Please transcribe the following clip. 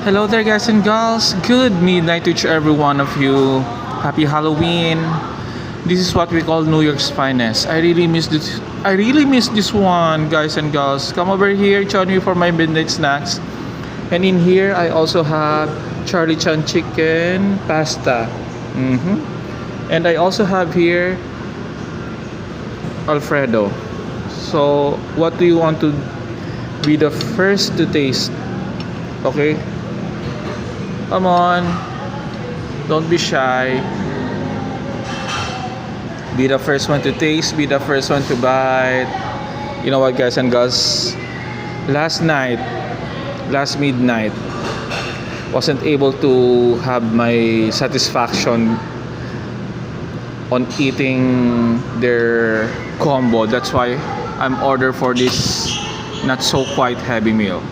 Hello there, guys and gals. Good midnight to each every one of you. Happy Halloween. This is what we call New York's finest. I really miss this one, guys and gals. Come over here, join me for my midnight snacks. And in here, I also have Charlie Chan chicken pasta. And I also have here Alfredo. So, what do you want to be the first to taste? Okay? Come on. Don't be shy. Be the first one to taste. Be the first one to bite. You know what, guys and girls? Last midnight, wasn't able to have my satisfaction on eating their combo. That's why I'm ordered for this not so quite heavy meal.